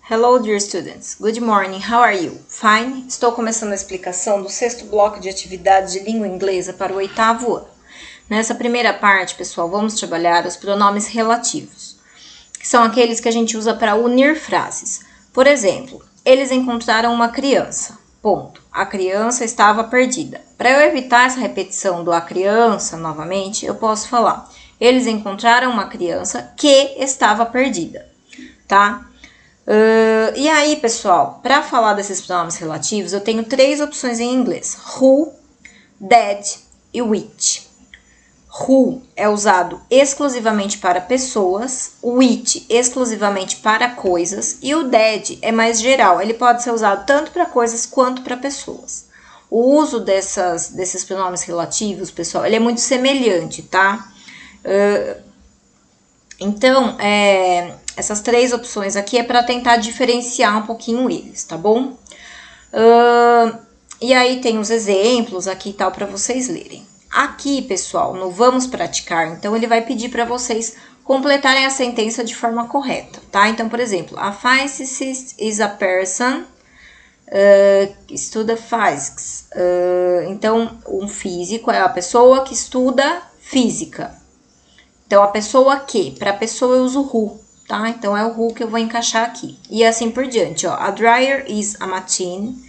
Hello, dear students. Good morning. How are you? Fine. Estou começando a explicação do 6º bloco de atividades de língua inglesa para o 8º ano. Nessa primeira parte, pessoal, vamos trabalhar os pronomes relativos, que são aqueles que a gente usa para unir frases. Por exemplo, eles encontraram uma criança. Ponto. A criança estava perdida. Para eu evitar essa repetição do a criança, novamente, eu posso falar: eles encontraram uma criança que estava perdida, tá? E aí, pessoal, para falar desses pronomes relativos, eu tenho 3 opções em inglês: who, that e which. Who é usado exclusivamente para pessoas, which exclusivamente para coisas e o that é mais geral, ele pode ser usado tanto para coisas quanto para pessoas. O uso desses pronomes relativos, pessoal, ele é muito semelhante, tá? Então, essas 3 opções aqui é para tentar diferenciar um pouquinho eles, tá bom? E aí tem os exemplos aqui e tal para vocês lerem. Aqui, pessoal, no vamos praticar, então ele vai pedir para vocês completarem a sentença de forma correta, tá? Então, por exemplo, a physicist is a person que estuda physics. Então, um físico é a pessoa que estuda física. Então, a pessoa que, para a pessoa eu uso who, tá? Então, é o who que eu vou encaixar aqui. E assim por diante, ó. A dryer is a machine,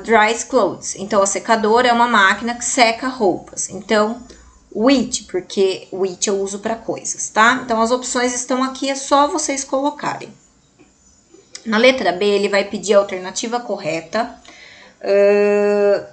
dries clothes. Então, a secadora é uma máquina que seca roupas. Então, which, porque which eu uso para coisas, tá? Então, as opções estão aqui, é só vocês colocarem. Na letra B, ele vai pedir a alternativa correta.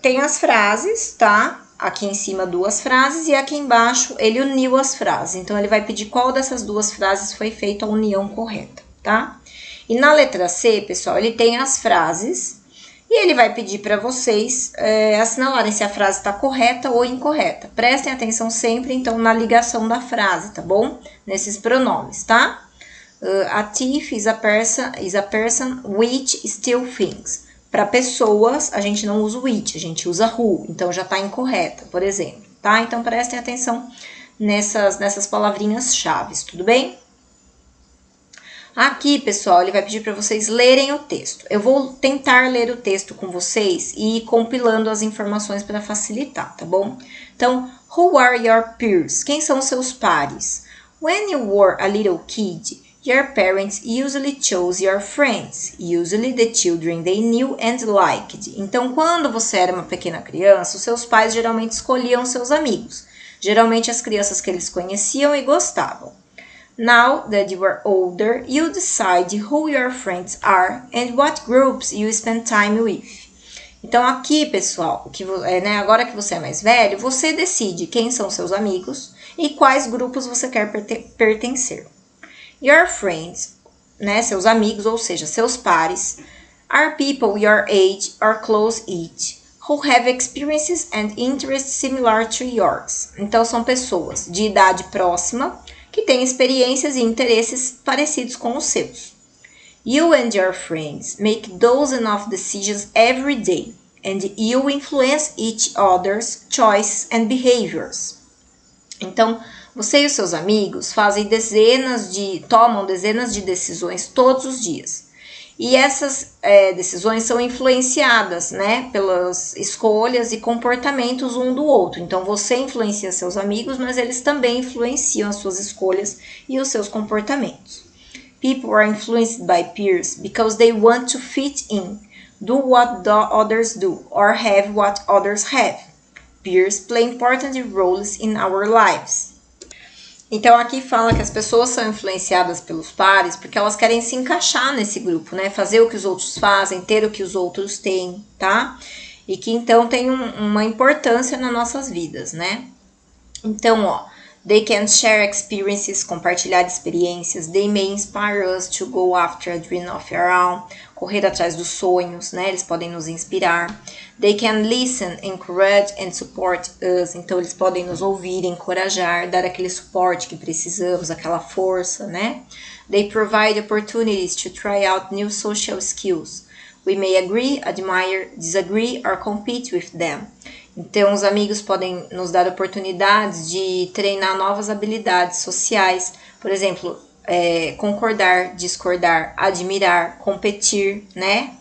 Tem as frases, tá? Aqui em cima 2 frases e aqui embaixo ele uniu as frases. Então, ele vai pedir qual dessas 2 frases foi feita a união correta, tá? E na letra C, pessoal, ele tem as frases e ele vai pedir para vocês assinalarem se a frase está correta ou incorreta. Prestem atenção sempre, então, na ligação da frase, tá bom? Nesses pronomes, tá? A thief is a person which steals things. Para pessoas, a gente não usa o which, a gente usa who, então já está incorreta, por exemplo, tá? Então, prestem atenção nessas palavrinhas chaves, tudo bem? Aqui, pessoal, ele vai pedir para vocês lerem o texto. Eu vou tentar ler o texto com vocês e ir compilando as informações para facilitar, tá bom? Então, who are your peers? Quem são seus pares? When you were a little kid, your parents usually chose your friends, usually the children they knew and liked. Então, quando você era uma pequena criança, os seus pais geralmente escolhiam seus amigos. Geralmente as crianças que eles conheciam e gostavam. Now that you are older, you decide who your friends are and what groups you spend time with. Então, aqui, pessoal, agora que você é mais velho, você decide quem são seus amigos e quais grupos você quer pertencer. Your friends, né, seus amigos, ou seja, seus pares, are people your age or close age, who have experiences and interests similar to yours. Então, são pessoas de idade próxima, que têm experiências e interesses parecidos com os seus. You and your friends make dozens of decisions every day, and you influence each other's choices and behaviors. Então, você e os seus amigos tomam dezenas de decisões todos os dias. E essas decisões são influenciadas, né, pelas escolhas e comportamentos um do outro. Então, você influencia seus amigos, mas eles também influenciam as suas escolhas e os seus comportamentos. People are influenced by peers because they want to fit in, do what others do, or have what others have. Peers play important roles in our lives. Então, aqui fala que as pessoas são influenciadas pelos pares porque elas querem se encaixar nesse grupo, né? Fazer o que os outros fazem, ter o que os outros têm, tá? E que, então, tem uma importância nas nossas vidas, né? Então, ó, they can share experiences, compartilhar experiências. They may inspire us to go after a dream of your own, correr atrás dos sonhos, né? Eles podem nos inspirar. They can listen, encourage and support us. Então, eles podem nos ouvir, encorajar, dar aquele suporte que precisamos, aquela força, né? They provide opportunities to try out new social skills. We may agree, admire, disagree or compete with them. Então, os amigos podem nos dar oportunidades de treinar novas habilidades sociais. Por exemplo, concordar, discordar, admirar, competir, né?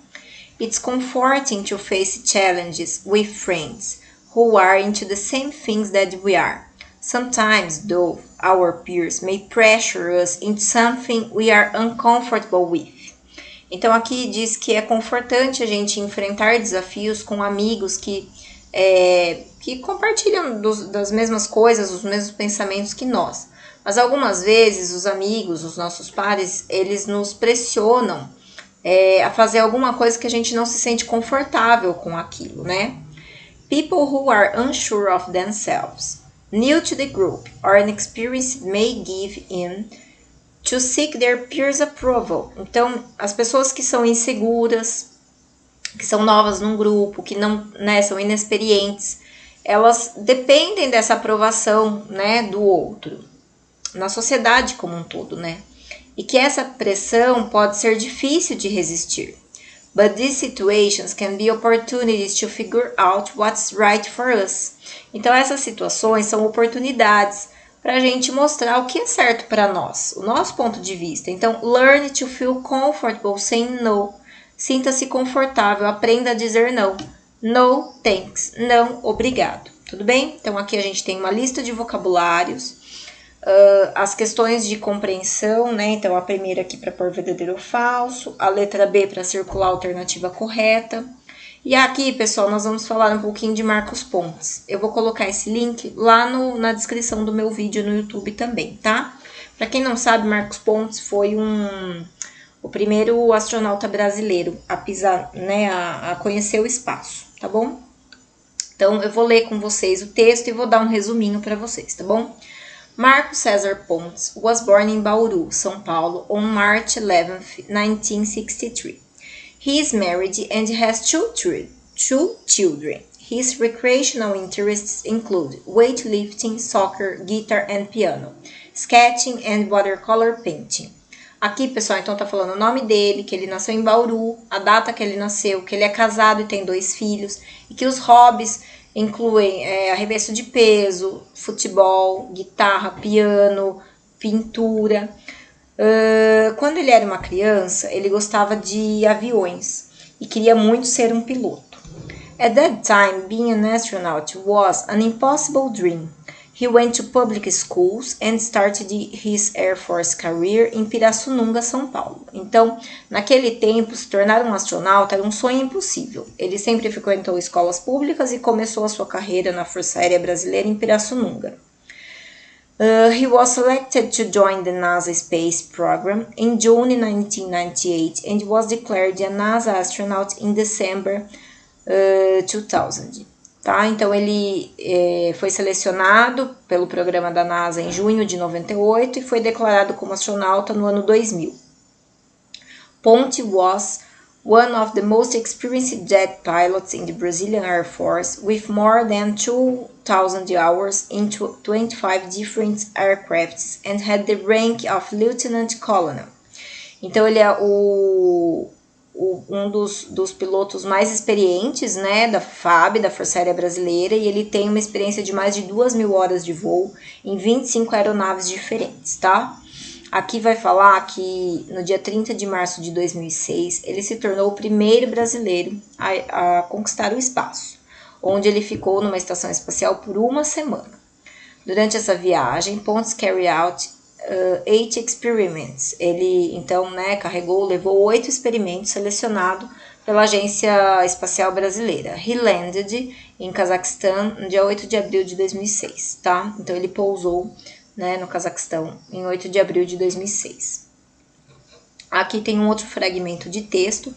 It's comforting to face challenges with friends who are into the same things that we are. Sometimes, though, our peers may pressure us into something we are uncomfortable with. Então aqui diz que é confortante a gente enfrentar desafios com amigos que compartilham das mesmas coisas, os mesmos pensamentos que nós. Mas algumas vezes os amigos, os nossos pares, eles nos pressionam a fazer alguma coisa que a gente não se sente confortável com aquilo, né? People who are unsure of themselves, new to the group, or inexperienced may give in to seek their peers' approval. Então, as pessoas que são inseguras, que são novas num grupo, que não, né, são inexperientes, elas dependem dessa aprovação, né, do outro, na sociedade como um todo, né? E que essa pressão pode ser difícil de resistir. But these situations can be opportunities to figure out what's right for us. Então, essas situações são oportunidades para a gente mostrar o que é certo para nós, o nosso ponto de vista. Então, learn to feel comfortable saying no. Sinta-se confortável, aprenda a dizer não. No, thanks. Não, obrigado. Tudo bem? Então, aqui a gente tem uma lista de vocabulários, as questões de compreensão, né? Então, a primeira aqui para pôr verdadeiro ou falso, a letra B para circular a alternativa correta. E aqui, pessoal, nós vamos falar um pouquinho de Marcos Pontes. Eu vou colocar esse link lá na descrição do meu vídeo no YouTube também, tá? Para quem não sabe, Marcos Pontes foi o primeiro astronauta brasileiro a pisar, né, a conhecer o espaço, tá bom? Então, eu vou ler com vocês o texto e vou dar um resuminho para vocês, tá bom? Marcos César Pontes was born in Bauru, São Paulo, on March 11th, 1963. He is married and has two children. His recreational interests include weightlifting, soccer, guitar and piano, sketching and watercolor painting. Aqui, pessoal, então tá falando o nome dele, que ele nasceu em Bauru, a data que ele nasceu, que ele é casado e tem 2 filhos, e que os hobbies incluem arremesso de peso, futebol, guitarra, piano, pintura. Quando ele era uma criança, ele gostava de aviões e queria muito ser um piloto. At that time, being an astronaut was an impossible dream. He went to public schools and started his Air Force career em Pirassununga, São Paulo. Então, naquele tempo, se tornar um astronauta era um sonho impossível. Ele sempre frequentou escolas públicas e começou a sua carreira na Força Aérea Brasileira em Pirassununga. He was selected to join the NASA Space Program in June 1998 and was declared a NASA astronaut in December 2000. Tá? Então, ele foi selecionado pelo programa da NASA em junho de 98 e foi declarado como astronauta no ano 2000. Ponte was one of the most experienced jet pilots in the Brazilian Air Force, with more than 2,000 hours in 25 different aircrafts and had the rank of Lieutenant Colonel. Então, ele é um dos pilotos mais experientes, né, da FAB, da Força Aérea Brasileira, e ele tem uma experiência de mais de 2.000 horas de voo em 25 aeronaves diferentes, tá? Aqui vai falar que no dia 30 de março de 2006, ele se tornou o primeiro brasileiro a conquistar o espaço, onde ele ficou numa estação espacial por 1 semana. Durante essa viagem, Pontes carried out 8 experiments. Ele, então, né, levou 8 experimentos selecionados pela Agência Espacial Brasileira. He landed em Cazaquistão no dia 8 de abril de 2006, tá? Então, ele pousou, né, no Cazaquistão em 8 de abril de 2006. Aqui tem um outro fragmento de texto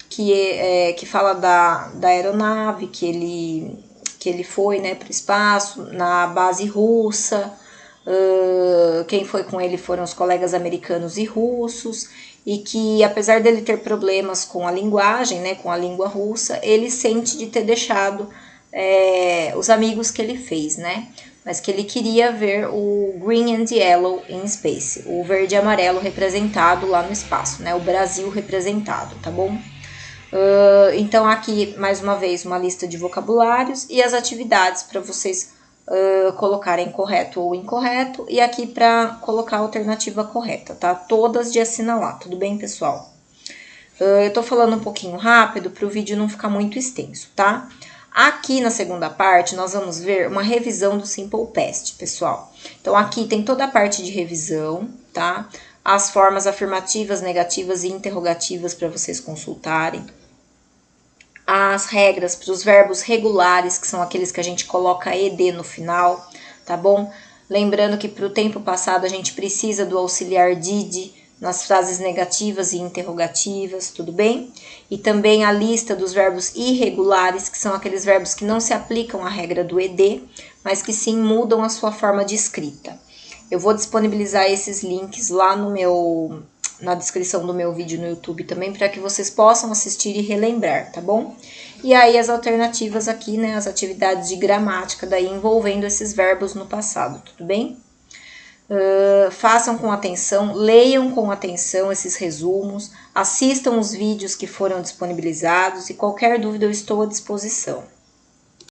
que fala da aeronave que ele foi, né, para o espaço, na base russa. Quem foi com ele foram os colegas americanos e russos, e que apesar dele ter problemas com a linguagem, né, com a língua russa, ele sente de ter deixado os amigos que ele fez, né, mas que ele queria ver o green and yellow in space, o verde e amarelo representado lá no espaço, né, o Brasil representado, tá bom? Então aqui, mais uma vez, uma lista de vocabulários e as atividades para vocês colocarem correto ou incorreto, e aqui para colocar a alternativa correta, tá? Todas de assinalar, tudo bem, pessoal? Eu tô falando um pouquinho rápido para o vídeo não ficar muito extenso, tá? Aqui na segunda parte, nós vamos ver uma revisão do Simple Past, pessoal. Então, aqui tem toda a parte de revisão, tá? As formas afirmativas, negativas e interrogativas para vocês consultarem. As regras para os verbos regulares, que são aqueles que a gente coloca ed no final, tá bom? Lembrando que para o tempo passado a gente precisa do auxiliar did nas frases negativas e interrogativas, tudo bem? E também a lista dos verbos irregulares, que são aqueles verbos que não se aplicam à regra do ed, mas que sim mudam a sua forma de escrita. Eu vou disponibilizar esses links lá na descrição do meu vídeo no YouTube também, para que vocês possam assistir e relembrar, tá bom? E aí as alternativas aqui, né, as atividades de gramática daí envolvendo esses verbos no passado, tudo bem? Façam com atenção, leiam com atenção esses resumos, assistam os vídeos que foram disponibilizados e qualquer dúvida eu estou à disposição.